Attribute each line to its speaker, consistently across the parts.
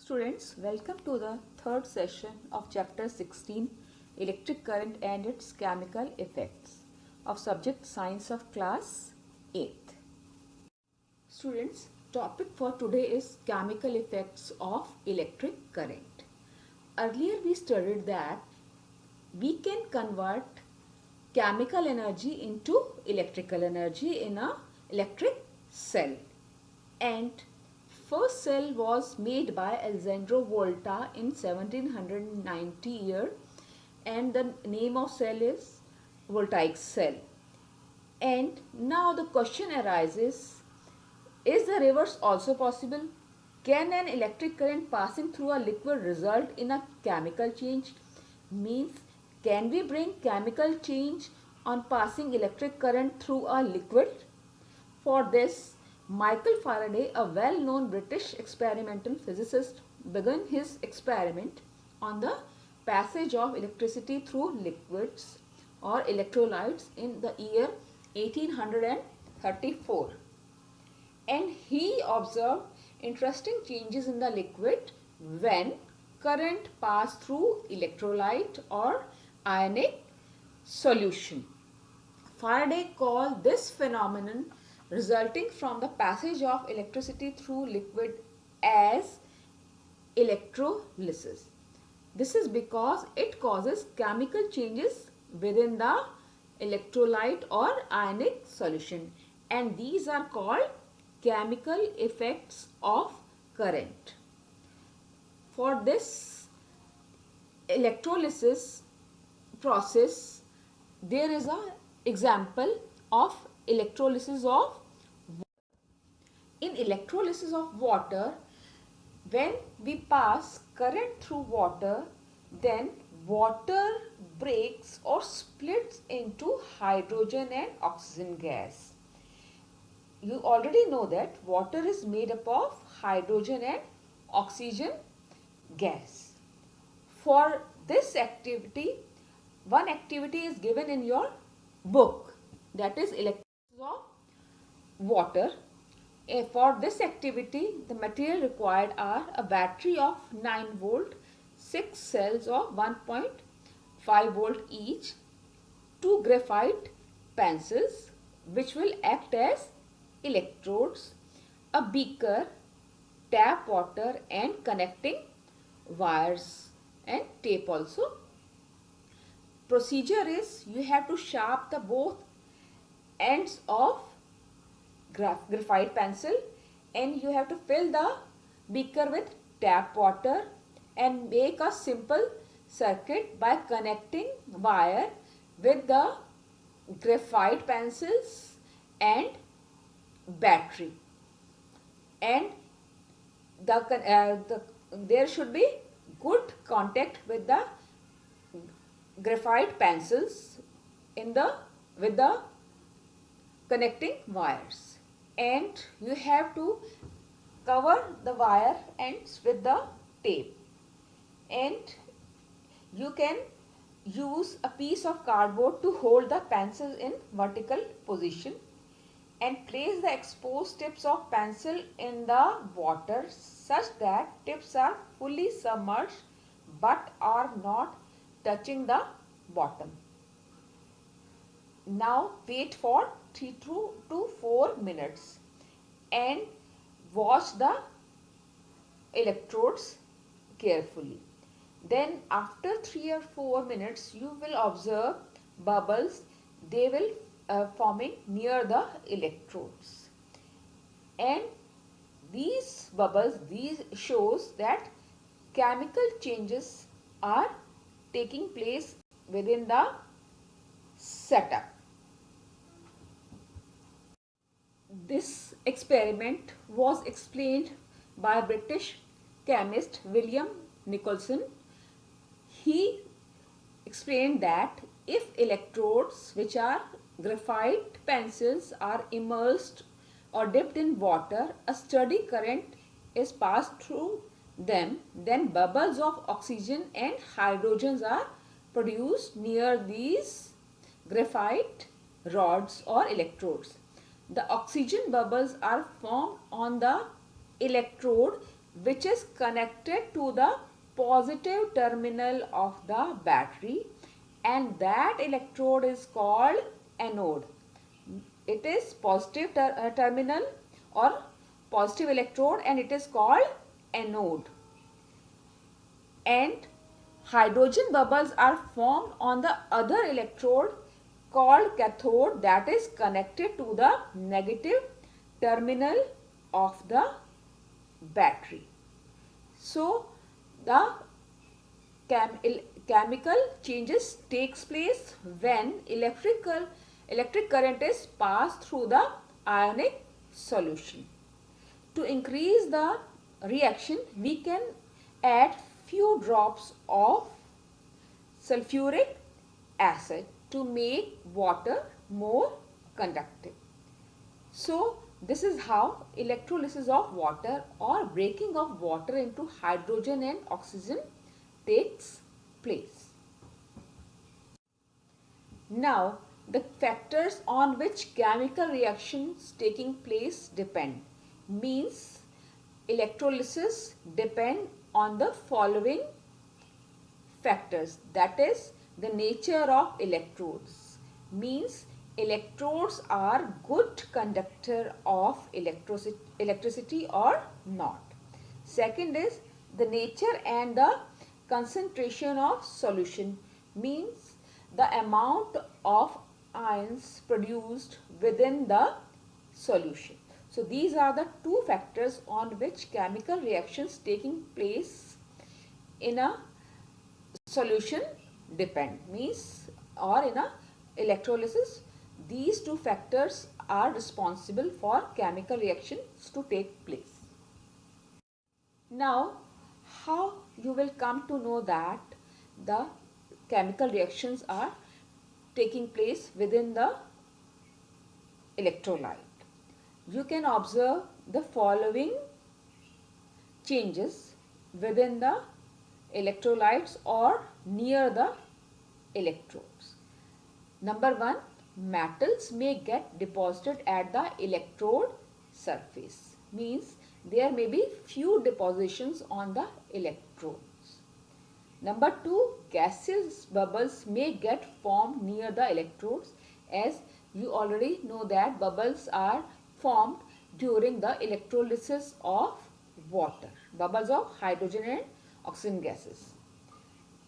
Speaker 1: Students, welcome to the third session of chapter 16, Electric Current and its Chemical Effects of subject Science of class 8th. Students, topic for today is chemical effects of electric current. Earlier we studied that we can convert chemical energy into electrical energy in a electric cell, and first cell was made by Alessandro Volta in 1790 year, and the name of cell is voltaic cell. And now the question arises, is the reverse also possible? Can an electric current passing through a liquid result in a chemical change? Means, can we bring chemical change on passing electric current through a liquid? For this, Michael Faraday, a well-known British experimental physicist, began his experiment on the passage of electricity through liquids or electrolytes in the year 1834. And he observed interesting changes in the liquid when current passed through electrolyte or ionic solution. Faraday called this phenomenon resulting from the passage of electricity through liquid as electrolysis. This is because it causes chemical changes within the electrolyte or ionic solution, and these are called chemical effects of current. For this electrolysis process, there is an example of electrolysis of water. In electrolysis of water, when we pass current through water, then water breaks or splits into hydrogen and oxygen gas. You already know that water is made up of hydrogen and oxygen gas. For this activity, one activity is given in your book, that is electrolysis of water. For this activity, the material required are a battery of 9 volt, 6 cells of 1.5 volt each, 2 graphite pencils which will act as electrodes, a beaker, tap water and connecting wires and tape also. Procedure is, you have to sharp the both ends of graphite pencil and you have to fill the beaker with tap water and make a simple circuit by connecting wire with the graphite pencils and battery, and there should be good contact with the graphite pencils with the connecting wires, and you have to cover the wire ends with the tape, and you can use a piece of cardboard to hold the pencil in vertical position and place the exposed tips of pencil in the water such that tips are fully submerged but are not touching the bottom. Now wait for 3 to 4 minutes and watch the electrodes carefully. Then after 3 or 4 minutes you will observe bubbles. They will forming near the electrodes, and these bubbles, these shows that chemical changes are taking place within the setup. This experiment was explained by British chemist William Nicholson. He explained that if electrodes, which are graphite pencils, are immersed or dipped in water, a steady current is passed through them, then bubbles of oxygen and hydrogens are produced near these graphite rods or electrodes. The oxygen bubbles are formed on the electrode which is connected to the positive terminal of the battery, and that electrode is called anode. It is positive terminal or positive electrode, and it is called anode. And hydrogen bubbles are formed on the other electrode called cathode, that is connected to the negative terminal of the battery. So the chemical changes takes place when electric current is passed through the ionic solution. To increase the reaction, we can add few drops of sulfuric acid to make water more conductive. So this is how electrolysis of water or breaking of water into hydrogen and oxygen takes place. Now the factors on which chemical reactions taking place depend. Means electrolysis depend on the following factors, that is the nature of electrodes. Means electrodes are good conductor of electricity or not. Second is the nature and the concentration of solution. Means the amount of ions produced within the solution. So these are the two factors on which chemical reactions taking place in a solution depend. Means or in a electrolysis, these two factors are responsible for chemical reactions to take place. Now how you will come to know that the chemical reactions are taking place within the electrolyte? You can observe the following changes within the electrolytes or near the electrodes. Number 1, metals may get deposited at the electrode surface. Means there may be few depositions on the electrodes. Number 2, gaseous bubbles may get formed near the electrodes, as you already know that bubbles are formed during the electrolysis of water, bubbles of hydrogen and oxygen gases.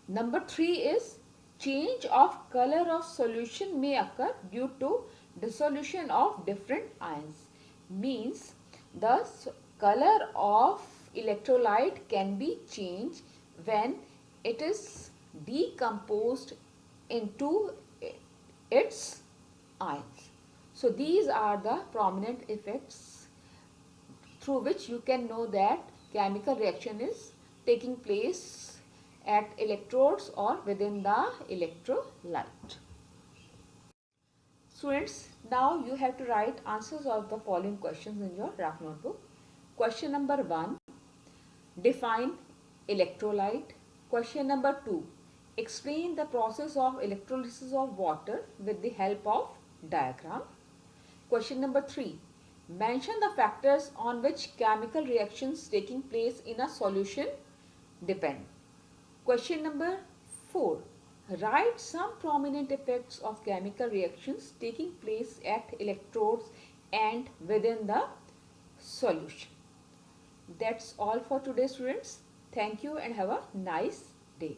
Speaker 1: Number 3 is change of color of solution may occur due to dissolution of different ions. Means the color of electrolyte can be changed when it is decomposed into its ions. So these are the prominent effects through which you can know that chemical reaction is taking place at electrodes or within the electrolyte. Students, now you have to write answers of the following questions in your rough notebook. Question number 1, define electrolyte. Question number 2, explain the process of electrolysis of water with the help of diagram. Question number 3, mention the factors on which chemical reactions taking place in a solution depend. Question number 4, write some prominent effects of chemical reactions taking place at electrodes and within the solution. That's all for today, students. Thank you and have a nice day.